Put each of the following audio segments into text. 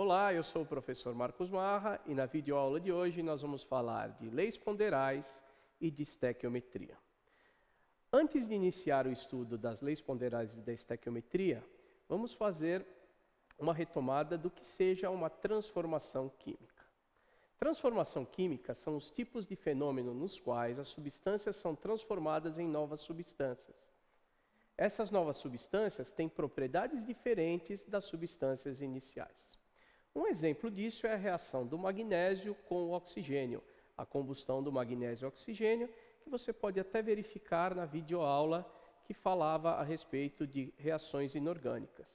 Olá, eu sou o professor Marcos Marra e na videoaula de hoje nós vamos falar de leis ponderais e de estequiometria. Antes de iniciar o estudo das leis ponderais e da estequiometria, vamos fazer uma retomada do que seja uma transformação química. Transformação química são os tipos de fenômeno nos quais as substâncias são transformadas em novas substâncias. Essas novas substâncias têm propriedades diferentes das substâncias iniciais. Um exemplo disso é a reação do magnésio com o oxigênio, a combustão do magnésio e oxigênio, que você pode até verificar na videoaula que falava a respeito de reações inorgânicas.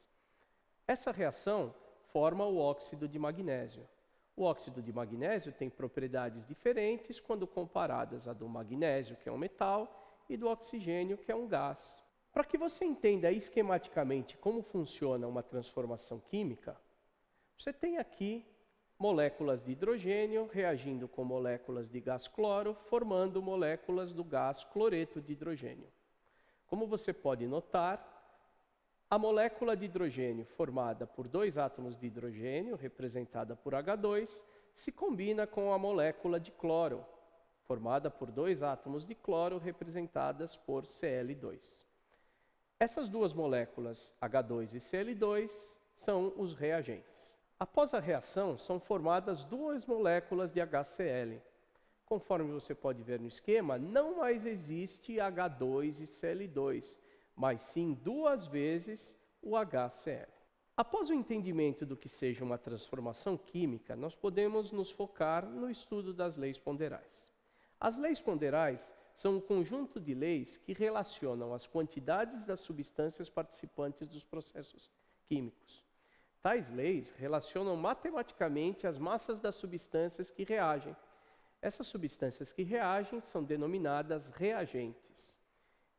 Essa reação forma o óxido de magnésio. O óxido de magnésio tem propriedades diferentes quando comparadas à do magnésio, que é um metal, e do oxigênio, que é um gás. Para que você entenda esquematicamente como funciona uma transformação química, você tem aqui moléculas de hidrogênio reagindo com moléculas de gás cloro, formando moléculas do gás cloreto de hidrogênio. Como você pode notar, a molécula de hidrogênio formada por dois átomos de hidrogênio, representada por H2, se combina com a molécula de cloro, formada por dois átomos de cloro, representadas por Cl2. Essas duas moléculas, H2 e Cl2, são os reagentes. Após a reação, são formadas duas moléculas de HCl. Conforme você pode ver no esquema, não mais existe H2 e Cl2, mas sim duas vezes o HCl. Após o entendimento do que seja uma transformação química, nós podemos nos focar no estudo das leis ponderais. As leis ponderais são um conjunto de leis que relacionam as quantidades das substâncias participantes dos processos químicos. Tais leis relacionam matematicamente as massas das substâncias que reagem. Essas substâncias que reagem são denominadas reagentes.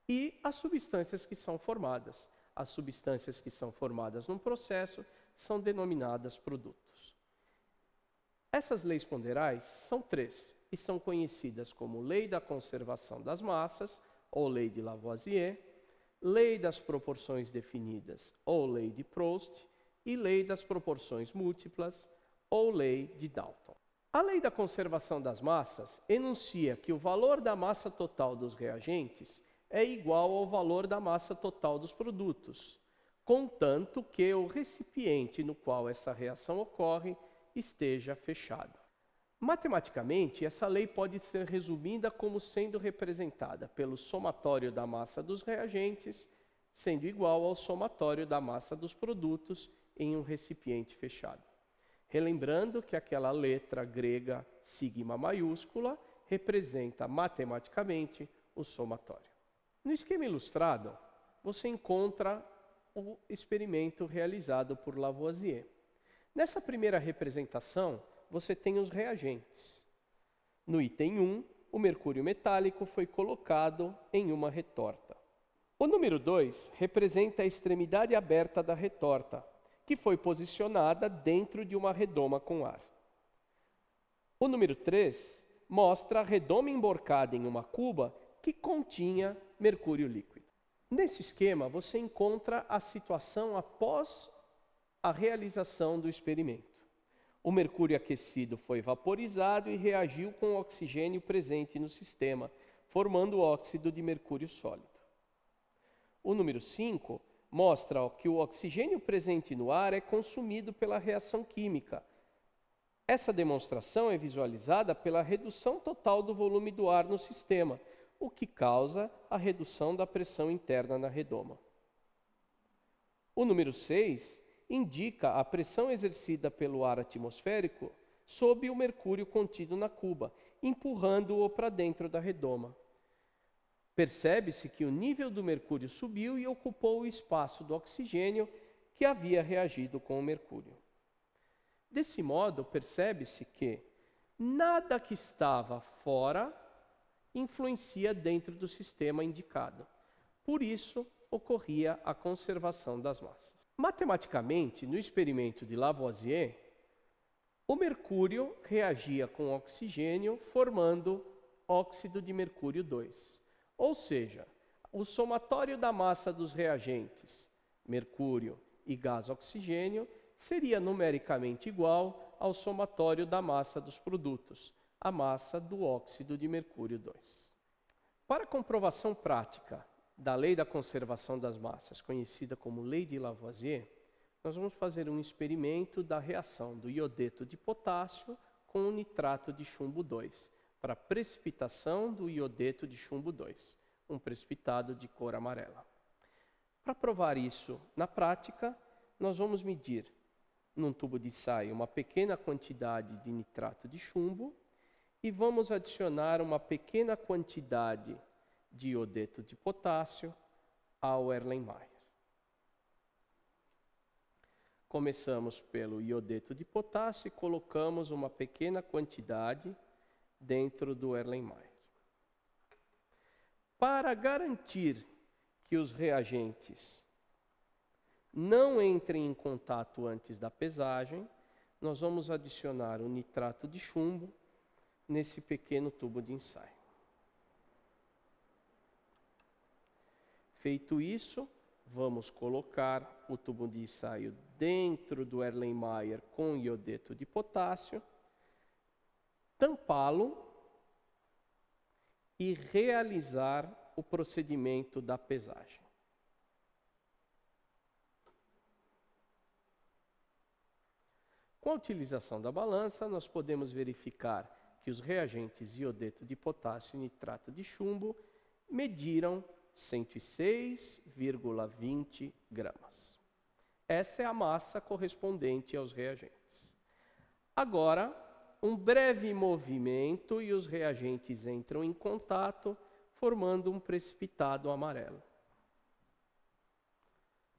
E as substâncias que são formadas. As substâncias que são formadas num processo são denominadas produtos. Essas leis ponderais são três e são conhecidas como lei da conservação das massas, ou lei de Lavoisier, lei das proporções definidas, ou lei de Proust, e lei das proporções múltiplas, ou lei de Dalton. A lei da conservação das massas enuncia que o valor da massa total dos reagentes é igual ao valor da massa total dos produtos, contanto que o recipiente no qual essa reação ocorre esteja fechado. Matematicamente, essa lei pode ser resumida como sendo representada pelo somatório da massa dos reagentes, sendo igual ao somatório da massa dos produtos em um recipiente fechado. Relembrando que aquela letra grega sigma maiúscula representa matematicamente o somatório. No esquema ilustrado, você encontra o experimento realizado por Lavoisier. Nessa primeira representação, você tem os reagentes. No item 1, o mercúrio metálico foi colocado em uma retorta. O número 2 representa a extremidade aberta da retorta, que foi posicionada dentro de uma redoma com ar. O número 3 mostra a redoma emborcada em uma cuba que continha mercúrio líquido. Nesse esquema, você encontra a situação após a realização do experimento. O mercúrio aquecido foi vaporizado e reagiu com o oxigênio presente no sistema, formando óxido de mercúrio sólido. O número 5 mostra que o oxigênio presente no ar é consumido pela reação química. Essa demonstração é visualizada pela redução total do volume do ar no sistema, o que causa a redução da pressão interna na redoma. O número 6 indica a pressão exercida pelo ar atmosférico sobre o mercúrio contido na cuba, empurrando-o para dentro da redoma. Percebe-se que o nível do mercúrio subiu e ocupou o espaço do oxigênio que havia reagido com o mercúrio. Desse modo, percebe-se que nada que estava fora influencia dentro do sistema indicado. Por isso, ocorria a conservação das massas. Matematicamente, no experimento de Lavoisier, o mercúrio reagia com oxigênio, formando óxido de mercúrio 2. Ou seja, o somatório da massa dos reagentes, mercúrio e gás oxigênio, seria numericamente igual ao somatório da massa dos produtos, a massa do óxido de mercúrio 2. Para a comprovação prática da lei da conservação das massas, conhecida como lei de Lavoisier, nós vamos fazer um experimento da reação do iodeto de potássio com o nitrato de chumbo 2, para precipitação do iodeto de chumbo 2, um precipitado de cor amarela. Para provar isso na prática, nós vamos medir num tubo de ensaio uma pequena quantidade de nitrato de chumbo e vamos adicionar uma pequena quantidade de iodeto de potássio ao Erlenmeyer. Começamos pelo iodeto de potássio e colocamos uma pequena quantidade dentro do Erlenmeyer. Para garantir que os reagentes não entrem em contato antes da pesagem, nós vamos adicionar o nitrato de chumbo nesse pequeno tubo de ensaio. Feito isso, vamos colocar o tubo de ensaio dentro do Erlenmeyer com iodeto de potássio, tampá-lo e realizar o procedimento da pesagem. Com a utilização da balança, nós podemos verificar que os reagentes iodeto de potássio e nitrato de chumbo mediram 106,20 gramas. Essa é a massa correspondente aos reagentes. Agora, um breve movimento e os reagentes entram em contato, formando um precipitado amarelo.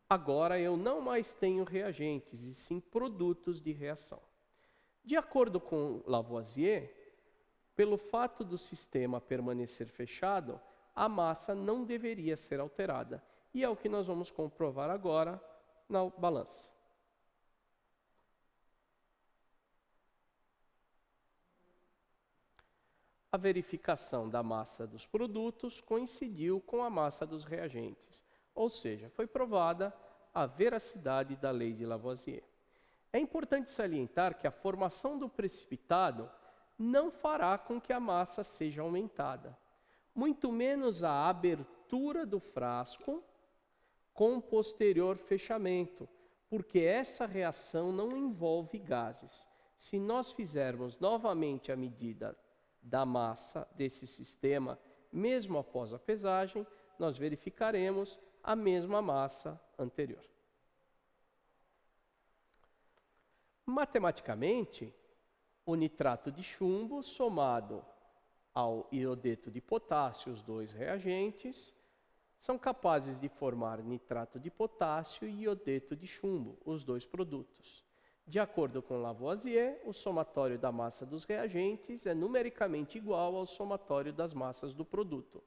Agora eu não mais tenho reagentes, e sim produtos de reação. De acordo com Lavoisier, pelo fato do sistema permanecer fechado, a massa não deveria ser alterada. E é o que nós vamos comprovar agora na balança. A verificação da massa dos produtos coincidiu com a massa dos reagentes, ou seja, foi provada a veracidade da lei de Lavoisier. É importante salientar que a formação do precipitado não fará com que a massa seja aumentada, muito menos a abertura do frasco com posterior fechamento, porque essa reação não envolve gases. Se nós fizermos novamente a medida da massa desse sistema, mesmo após a pesagem, nós verificaremos a mesma massa anterior. Matematicamente, o nitrato de chumbo somado ao iodeto de potássio, os dois reagentes, são capazes de formar nitrato de potássio e iodeto de chumbo, os dois produtos. De acordo com Lavoisier, o somatório da massa dos reagentes é numericamente igual ao somatório das massas do produto.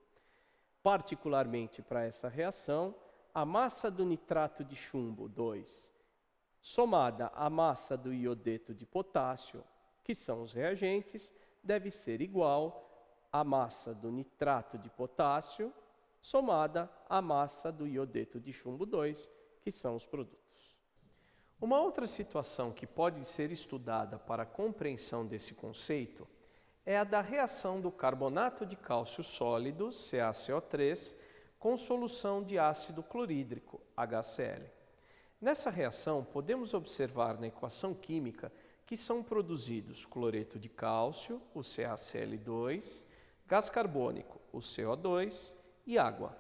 Particularmente para essa reação, a massa do nitrato de chumbo 2, somada à massa do iodeto de potássio, que são os reagentes, deve ser igual à massa do nitrato de potássio, somada à massa do iodeto de chumbo 2, que são os produtos. Uma outra situação que pode ser estudada para a compreensão desse conceito é a da reação do carbonato de cálcio sólido, CaCO3, com solução de ácido clorídrico, HCl. Nessa reação, podemos observar na equação química que são produzidos cloreto de cálcio, o CaCl2, gás carbônico, o CO2, e água.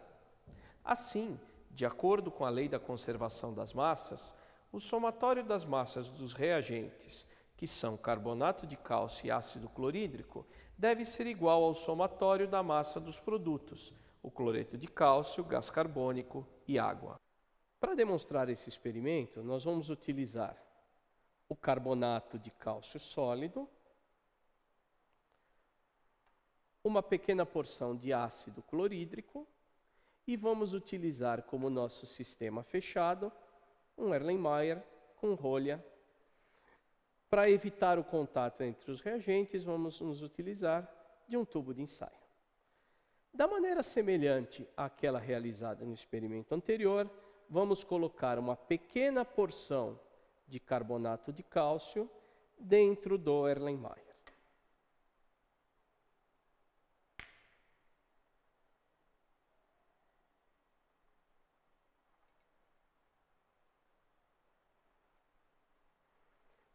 Assim, de acordo com a lei da conservação das massas, o somatório das massas dos reagentes, que são carbonato de cálcio e ácido clorídrico, deve ser igual ao somatório da massa dos produtos, o cloreto de cálcio, gás carbônico e água. Para demonstrar esse experimento, nós vamos utilizar o carbonato de cálcio sólido, uma pequena porção de ácido clorídrico e vamos utilizar como nosso sistema fechado um Erlenmeyer com rolha. Para evitar o contato entre os reagentes, vamos nos utilizar de um tubo de ensaio. Da maneira semelhante àquela realizada no experimento anterior, vamos colocar uma pequena porção de carbonato de cálcio dentro do Erlenmeyer.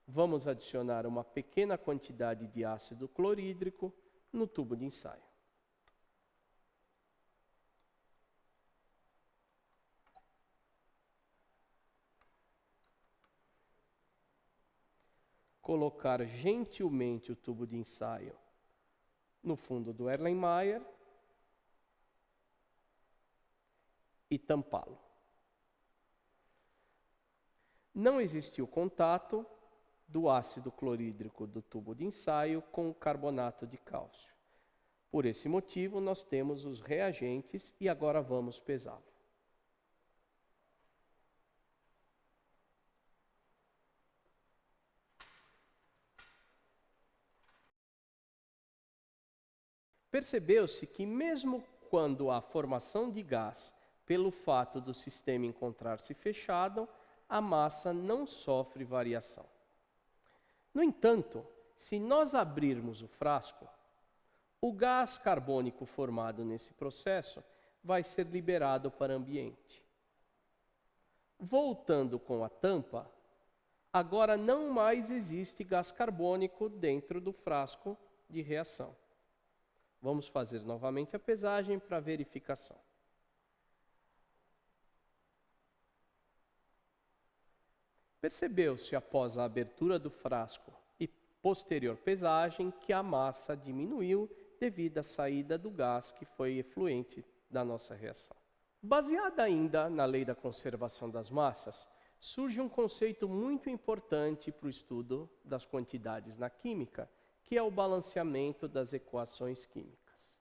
Vamos adicionar uma pequena quantidade de ácido clorídrico no tubo de ensaio. Colocar gentilmente o tubo de ensaio no fundo do Erlenmeyer e tampá-lo. Não existiu contato do ácido clorídrico do tubo de ensaio com o carbonato de cálcio. Por esse motivo, nós temos os reagentes e agora vamos pesá-lo. Percebeu-se que mesmo quando há formação de gás pelo fato do sistema encontrar-se fechado, a massa não sofre variação. No entanto, se nós abrirmos o frasco, o gás carbônico formado nesse processo vai ser liberado para o ambiente. Voltando com a tampa, agora não mais existe gás carbônico dentro do frasco de reação. Vamos fazer novamente a pesagem para verificação. Percebeu-se após a abertura do frasco e posterior pesagem que a massa diminuiu devido à saída do gás que foi efluente da nossa reação. Baseada ainda na lei da conservação das massas, surge um conceito muito importante para o estudo das quantidades na química, que é o balanceamento das equações químicas.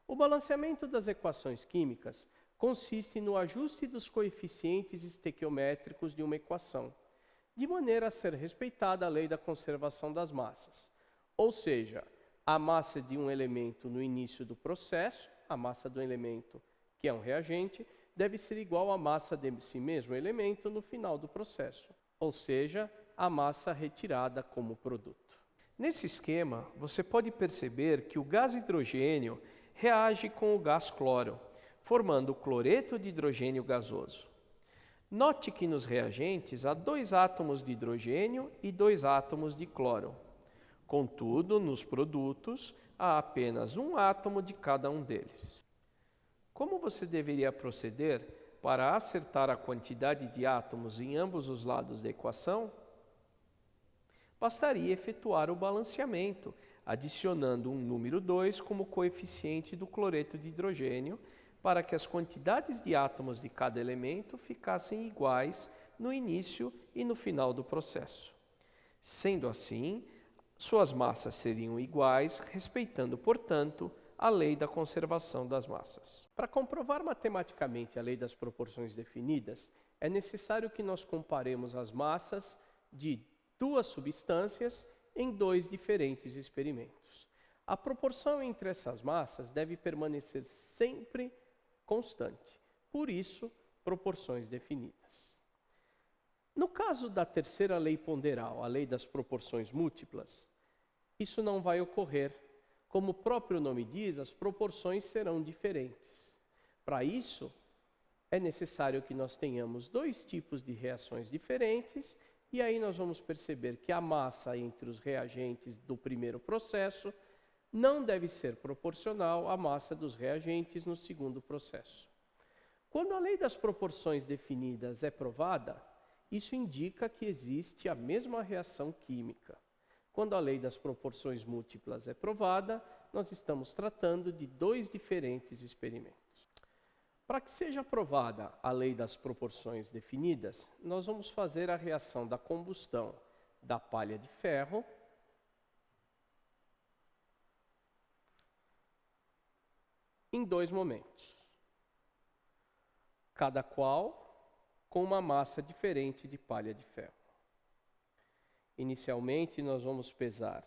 O balanceamento das equações químicas consiste no ajuste dos coeficientes estequiométricos de uma equação, de maneira a ser respeitada a lei da conservação das massas. Ou seja, a massa de um elemento no início do processo, a massa do elemento que é um reagente, deve ser igual à massa desse mesmo elemento no final do processo, ou seja, a massa retirada como produto. Nesse esquema, você pode perceber que o gás hidrogênio reage com o gás cloro, formando o cloreto de hidrogênio gasoso. Note que nos reagentes há 2 átomos de hidrogênio e 2 átomos de cloro. Contudo, nos produtos, há apenas 1 átomo de cada um deles. Como você deveria proceder para acertar a quantidade de átomos em ambos os lados da equação? Bastaria efetuar o balanceamento, adicionando um número 2 como coeficiente do cloreto de hidrogênio, para que as quantidades de átomos de cada elemento ficassem iguais no início e no final do processo. Sendo assim, suas massas seriam iguais, respeitando, portanto, a lei da conservação das massas. Para comprovar matematicamente a lei das proporções definidas, é necessário que nós comparemos as massas de 2 substâncias em 2 diferentes experimentos. A proporção entre essas massas deve permanecer sempre constante, por isso, proporções definidas. No caso da terceira lei ponderal, a lei das proporções múltiplas, isso não vai ocorrer. Como o próprio nome diz, as proporções serão diferentes. Para isso, é necessário que nós tenhamos 2 tipos de reações diferentes, e aí nós vamos perceber que a massa entre os reagentes do primeiro processo não deve ser proporcional à massa dos reagentes no segundo processo. Quando a lei das proporções definidas é provada, isso indica que existe a mesma reação química. Quando a lei das proporções múltiplas é provada, nós estamos tratando de 2 diferentes experimentos. Para que seja provada a lei das proporções definidas, nós vamos fazer a reação da combustão da palha de ferro em 2 momentos, cada qual com uma massa diferente de palha de ferro. Inicialmente, nós vamos pesar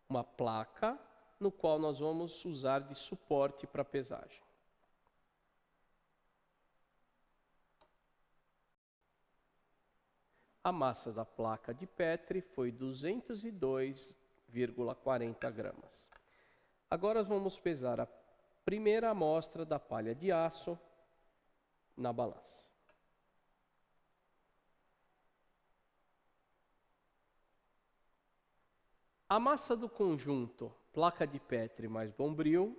uma placa, no qual nós vamos usar de suporte para pesagem. a massa da placa de Petri foi 202,40 gramas. Agora vamos pesar a primeira amostra da palha de aço na balança. A massa do conjunto placa de Petri mais bombril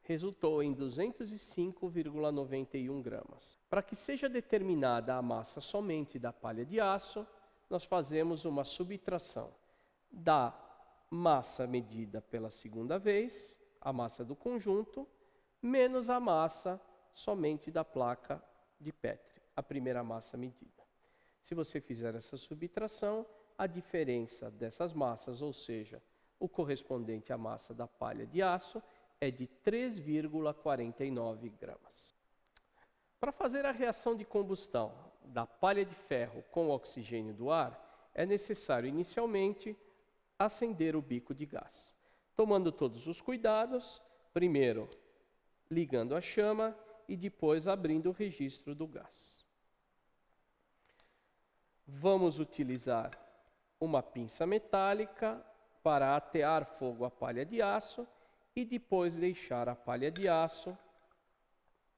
resultou em 205,91 gramas. Para que seja determinada a massa somente da palha de aço, nós fazemos uma subtração da massa medida pela segunda vez, a massa do conjunto, menos a massa somente da placa de Petri, a primeira massa medida. Se você fizer essa subtração, a diferença dessas massas, ou seja, o correspondente à massa da palha de aço, é de 3,49 gramas. Para fazer a reação de combustão da palha de ferro com o oxigênio do ar, é necessário inicialmente acender o bico de gás. Tomando todos os cuidados, primeiro ligando a chama e depois abrindo o registro do gás. Vamos utilizar uma pinça metálica para atear fogo à palha de aço e depois deixar a palha de aço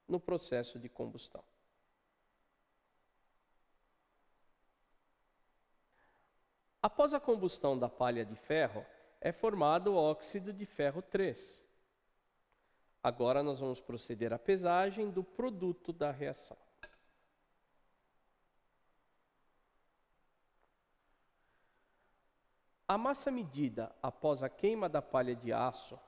no processo de combustão. Após a combustão da palha de ferro, é formado o óxido de ferro 3. Agora nós vamos proceder à pesagem do produto da reação. A massa medida após a queima da palha de aço,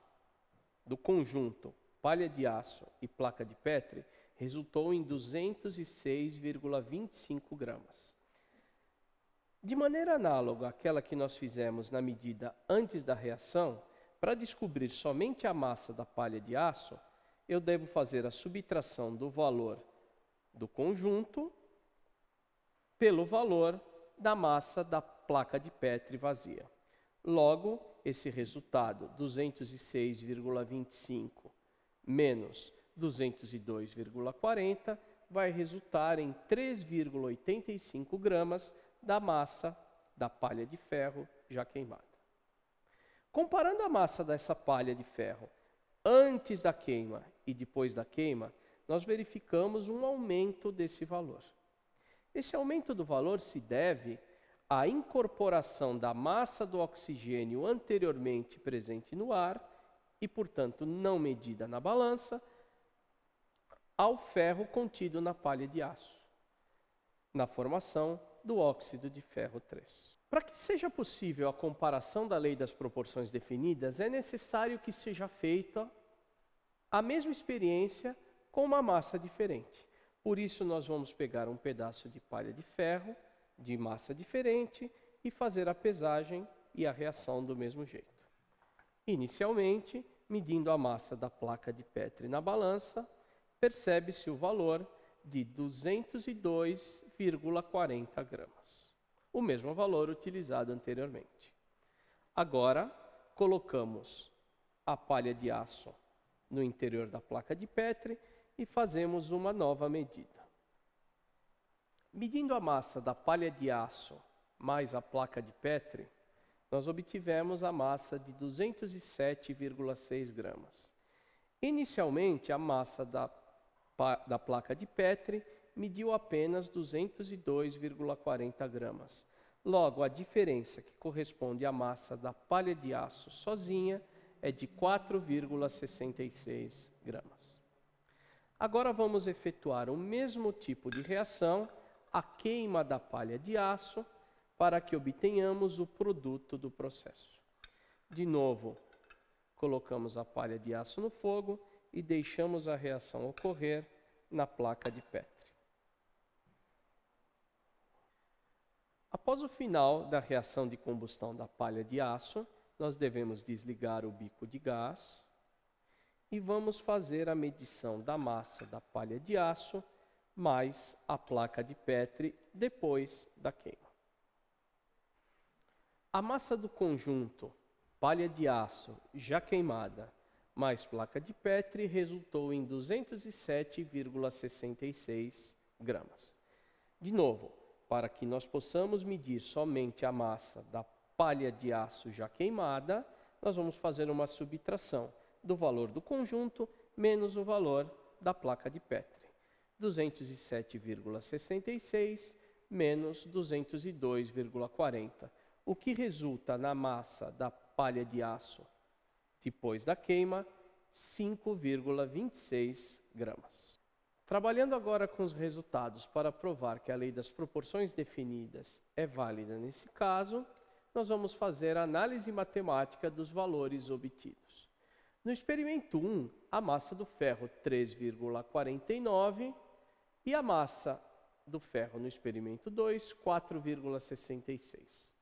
do conjunto palha de aço e placa de Petri, resultou em 206,25 gramas. De maneira análoga àquela que nós fizemos na medida antes da reação, para descobrir somente a massa da palha de aço, eu devo fazer a subtração do valor do conjunto pelo valor da massa da placa de Petri vazia. Logo, esse resultado, 206,25 menos 202,40, vai resultar em 3,85 gramas da massa da palha de ferro já queimada. Comparando a massa dessa palha de ferro antes da queima e depois da queima, nós verificamos um aumento desse valor. Esse aumento do valor se deve à incorporação da massa do oxigênio anteriormente presente no ar e, portanto, não medida na balança, ao ferro contido na palha de aço, na formação do óxido de ferro 3. Para que seja possível a comparação da lei das proporções definidas, é necessário que seja feita a mesma experiência com uma massa diferente. Por isso, nós vamos pegar um pedaço de palha de ferro, de massa diferente, e fazer a pesagem e a reação do mesmo jeito. Inicialmente, medindo a massa da placa de Petri na balança, percebe-se o valor de 202,40 gramas. O mesmo valor utilizado anteriormente. Agora, colocamos a palha de aço no interior da placa de Petri e fazemos uma nova medida. Medindo a massa da palha de aço mais a placa de Petri, nós obtivemos a massa de 207,6 gramas. Inicialmente, a massa da placa de Petri mediu apenas 202,40 gramas. Logo, a diferença que corresponde à massa da palha de aço sozinha é de 4,66 gramas. Agora vamos efetuar o mesmo tipo de reação, a queima da palha de aço, para que obtenhamos o produto do processo. De novo, colocamos a palha de aço no fogo e deixamos a reação ocorrer na placa de Petri. Após o final da reação de combustão da palha de aço, nós devemos desligar o bico de gás e vamos fazer a medição da massa da palha de aço mais a placa de Petri depois da queima. A massa do conjunto palha de aço já queimada mais placa de Petri resultou em 207,66 gramas. De novo, para que nós possamos medir somente a massa da palha de aço já queimada, nós vamos fazer uma subtração do valor do conjunto menos o valor da placa de Petri. 207,66 menos 202,40, o que resulta na massa da palha de aço depois da queima, 5,26 gramas. Trabalhando agora com os resultados para provar que a lei das proporções definidas é válida nesse caso, nós vamos fazer a análise matemática dos valores obtidos. No experimento 1, a massa do ferro 3,49 e a massa do ferro no experimento 2, 4,66.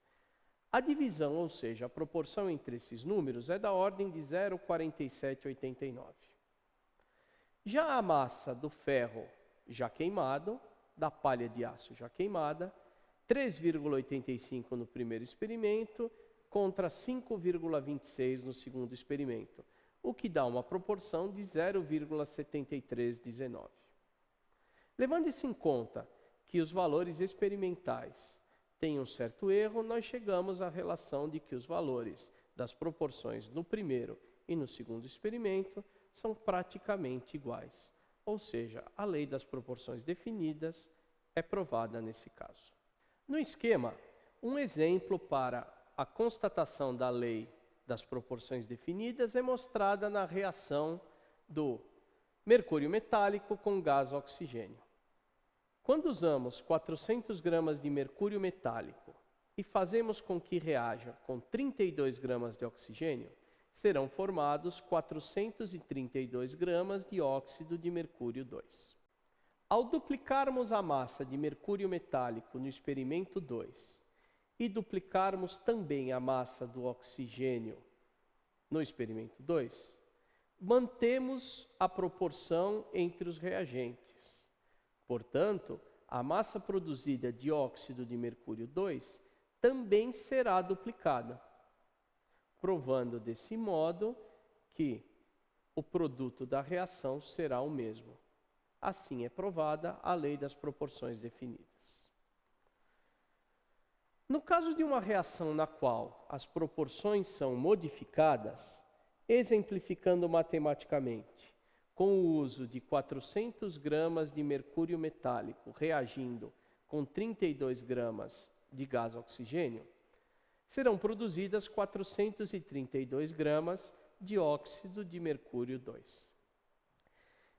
A divisão, ou seja, a proporção entre esses números é da ordem de 0,4789. Já a massa do ferro já queimado, da palha de aço já queimada, 3,85 no primeiro experimento contra 5,26 no segundo experimento, o que dá uma proporção de 0,7319. Levando isso em conta que os valores experimentais têm um certo erro, nós chegamos à relação de que os valores das proporções no primeiro e no segundo experimento são praticamente iguais. Ou seja, a lei das proporções definidas é provada nesse caso. No esquema, um exemplo para a constatação da lei das proporções definidas é mostrada na reação do mercúrio metálico com gás oxigênio. Quando usamos 400 gramas de mercúrio metálico e fazemos com que reaja com 32 gramas de oxigênio, serão formados 432 gramas de óxido de mercúrio 2. Ao duplicarmos a massa de mercúrio metálico no experimento 2 e duplicarmos também a massa do oxigênio no experimento 2, mantemos a proporção entre os reagentes. Portanto, a massa produzida de óxido de mercúrio 2 também será duplicada, provando desse modo que o produto da reação será o mesmo. Assim é provada a lei das proporções definidas. No caso de uma reação na qual as proporções são modificadas, exemplificando matematicamente, com o uso de 400 gramas de mercúrio metálico reagindo com 32 gramas de gás oxigênio, serão produzidas 432 gramas de óxido de mercúrio 2.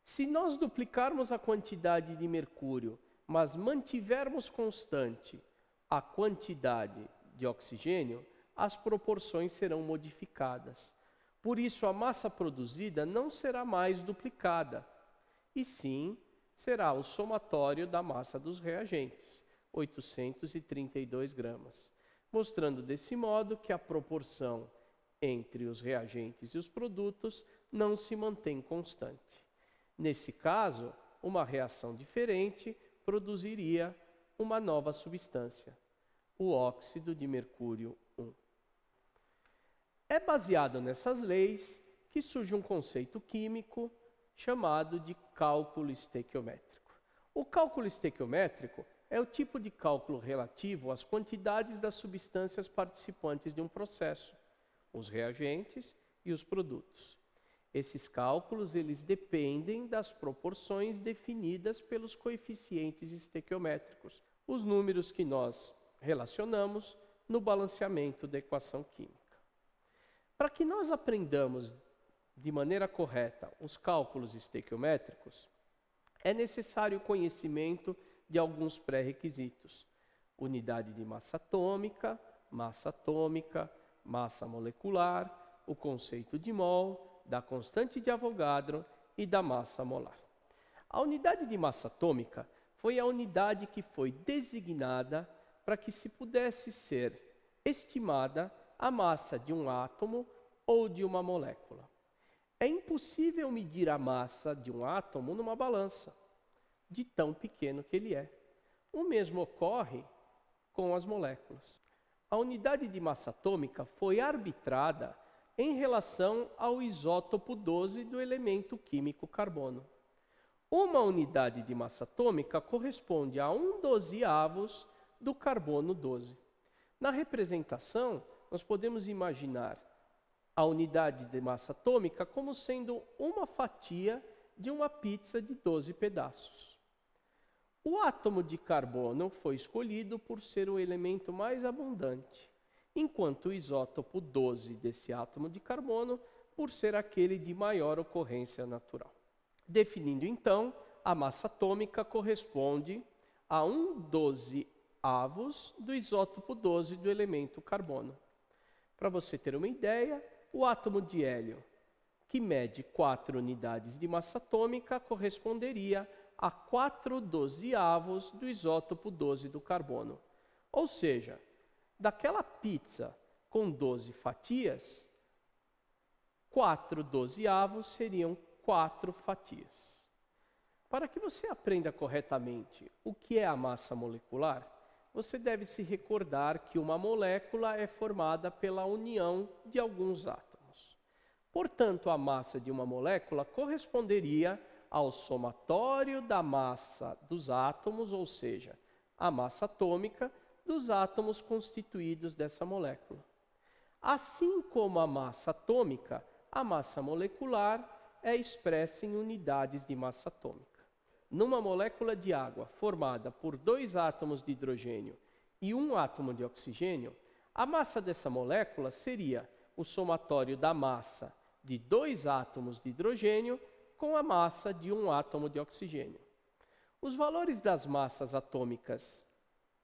Se nós duplicarmos a quantidade de mercúrio, mas mantivermos constante a quantidade de oxigênio, as proporções serão modificadas. Por isso, a massa produzida não será mais duplicada, e sim será o somatório da massa dos reagentes, 832 gramas. Mostrando desse modo que a proporção entre os reagentes e os produtos não se mantém constante. Nesse caso, uma reação diferente produziria uma nova substância, o óxido de mercúrio 1. É baseado nessas leis que surge um conceito químico chamado de cálculo estequiométrico. O cálculo estequiométrico é o tipo de cálculo relativo às quantidades das substâncias participantes de um processo, os reagentes e os produtos. Esses cálculos eles dependem das proporções definidas pelos coeficientes estequiométricos, os números que nós relacionamos no balanceamento da equação química. Para que nós aprendamos de maneira correta os cálculos estequiométricos, é necessário o conhecimento de alguns pré-requisitos: unidade de massa atômica, massa molecular, o conceito de mol, da constante de Avogadro e da massa molar. A unidade de massa atômica foi a unidade que foi designada para que se pudesse ser estimada a massa de um átomo ou de uma molécula. É impossível medir a massa de um átomo numa balança, de tão pequeno que ele é. O mesmo ocorre com as moléculas. A unidade de massa atômica foi arbitrada em relação ao isótopo 12 do elemento químico carbono. Uma unidade de massa atômica corresponde a 1/12 do carbono 12. Na representação, nós podemos imaginar a unidade de massa atômica como sendo uma fatia de uma pizza de 12 pedaços. O átomo de carbono foi escolhido por ser o elemento mais abundante, enquanto o isótopo 12 desse átomo de carbono por ser aquele de maior ocorrência natural. Definindo então, a massa atômica corresponde a 1/12 do isótopo 12 do elemento carbono. Para você ter uma ideia, o átomo de hélio, que mede 4 unidades de massa atômica, corresponderia a 4/12 do isótopo 12 do carbono. Ou seja, daquela pizza com 12 fatias, 4/12 seriam 4 fatias. Para que você aprenda corretamente o que é a massa molecular, você deve se recordar que uma molécula é formada pela união de alguns átomos. Portanto, a massa de uma molécula corresponderia ao somatório da massa dos átomos, ou seja, a massa atômica dos átomos constituídos dessa molécula. Assim como a massa atômica, a massa molecular é expressa em unidades de massa atômica. Numa molécula de água formada por 2 átomos de hidrogênio e 1 átomo de oxigênio, a massa dessa molécula seria o somatório da massa de 2 átomos de hidrogênio com a massa de 1 átomo de oxigênio. Os valores das massas atômicas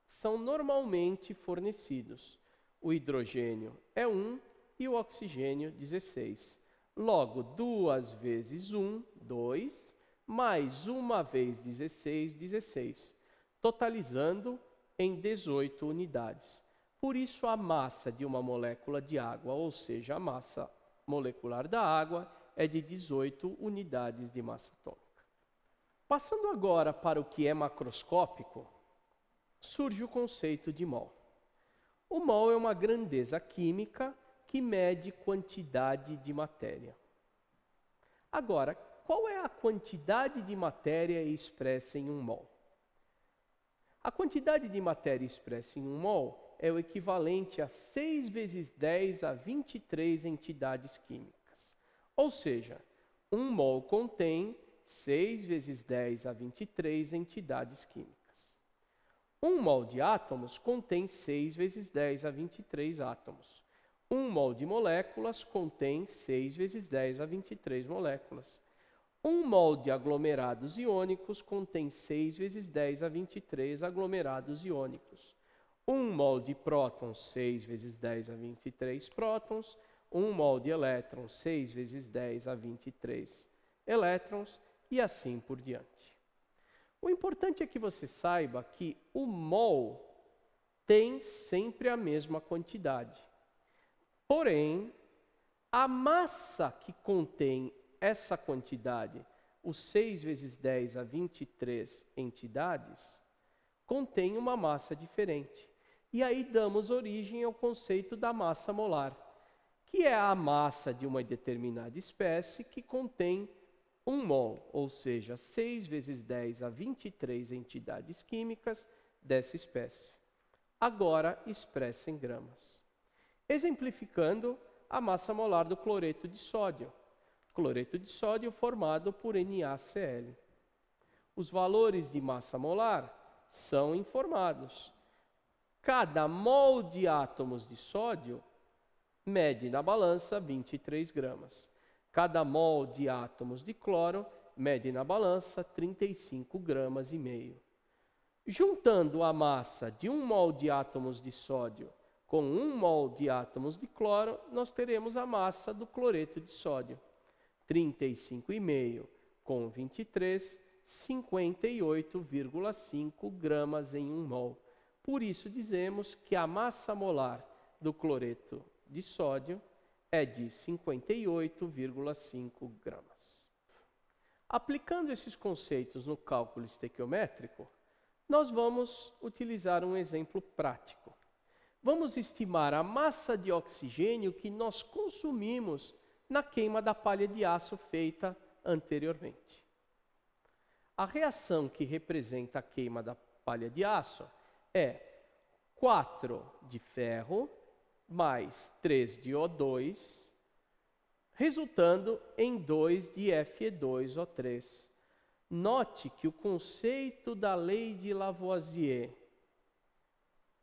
são normalmente fornecidos. O hidrogênio é 1 e o oxigênio 16. Logo, 2 vezes 1, 2, mais 1 vezes 16, 16, totalizando em 18 unidades. Por isso, a massa de uma molécula de água, ou seja, a massa molecular da água, é de 18 unidades de massa atômica. Passando agora para o que é macroscópico, surge o conceito de mol. O mol é uma grandeza química que mede quantidade de matéria. Agora, qual é a quantidade de matéria expressa em 1 mol? A quantidade de matéria expressa em 1 mol é o equivalente a 6 vezes 10 a 23 entidades químicas. Ou seja, 1 mol contém 6 vezes 10 a 23 entidades químicas. 1 mol de átomos contém 6 vezes 10 a 23 átomos. 1 mol de moléculas contém 6 vezes 10 a 23 moléculas. 1 mol de aglomerados iônicos contém 6 vezes 10 a 23 aglomerados iônicos. 1 mol de prótons, 6 vezes 10 a 23 prótons. 1 mol de elétrons, 6 vezes 10 a 23 elétrons, e assim por diante. O importante é que você saiba que o mol tem sempre a mesma quantidade. Porém, a massa que contém essa quantidade, os 6 vezes 10 a 23 entidades, contém uma massa diferente. E aí damos origem ao conceito da massa molar, que é a massa de uma determinada espécie que contém 1 mol, ou seja, 6 vezes 10 a 23 entidades químicas dessa espécie. Agora expressa em gramas. Exemplificando a massa molar do cloreto de sódio. Cloreto de sódio formado por NaCl. Os valores de massa molar são informados. Cada mol de átomos de sódio mede na balança 23 gramas. Cada mol de átomos de cloro mede na balança 35 gramas e meio. Juntando a massa de 1 mol de átomos de sódio com 1 mol de átomos de cloro, nós teremos a massa do cloreto de sódio. 35,5 com 23, 58,5 gramas em 1 mol. Por isso dizemos que a massa molar do cloreto de sódio é de 58,5 gramas. Aplicando esses conceitos no cálculo estequiométrico, nós vamos utilizar um exemplo prático. Vamos estimar a massa de oxigênio que nós consumimos na queima da palha de aço feita anteriormente. A reação que representa a queima da palha de aço é 4 de ferro mais 3 de O2, resultando em 2 de Fe2O3. Note que o conceito da lei de Lavoisier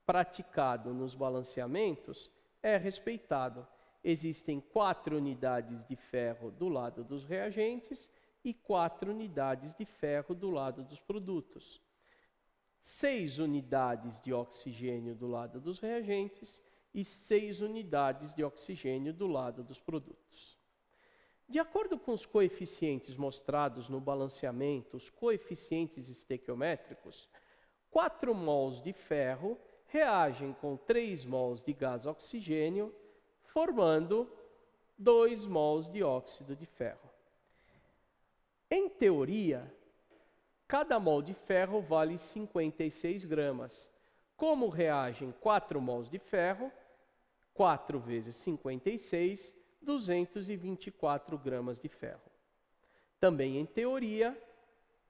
praticado nos balanceamentos é respeitado. Existem 4 unidades de ferro do lado dos reagentes e 4 unidades de ferro do lado dos produtos. 6 unidades de oxigênio do lado dos reagentes e 6 unidades de oxigênio do lado dos produtos. De acordo com os coeficientes mostrados no balanceamento, os coeficientes estequiométricos, 4 mols de ferro reagem com 3 mols de gás oxigênio, formando 2 mols de óxido de ferro. Em teoria, cada mol de ferro vale 56 gramas. Como reagem 4 mols de ferro, 4 vezes 56, 224 gramas de ferro. Também em teoria,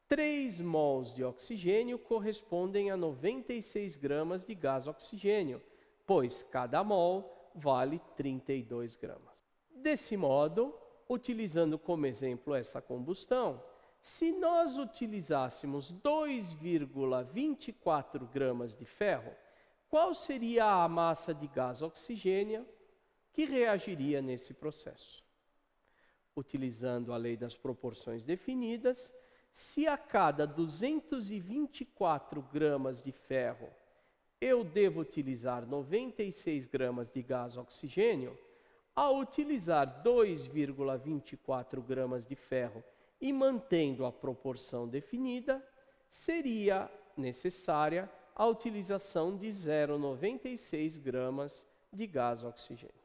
3 mols de oxigênio correspondem a 96 gramas de gás oxigênio, pois cada mol vale 32 gramas. Desse modo, utilizando como exemplo essa combustão, se nós utilizássemos 2,24 gramas de ferro, qual seria a massa de gás oxigênio que reagiria nesse processo? Utilizando a lei das proporções definidas, se a cada 224 gramas de ferro eu devo utilizar 96 gramas de gás oxigênio, ao utilizar 2,24 gramas de ferro e mantendo a proporção definida, seria necessária a utilização de 0,96 gramas de gás oxigênio.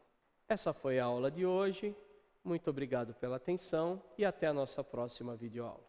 Essa foi a aula de hoje. Muito obrigado pela atenção e até a nossa próxima videoaula.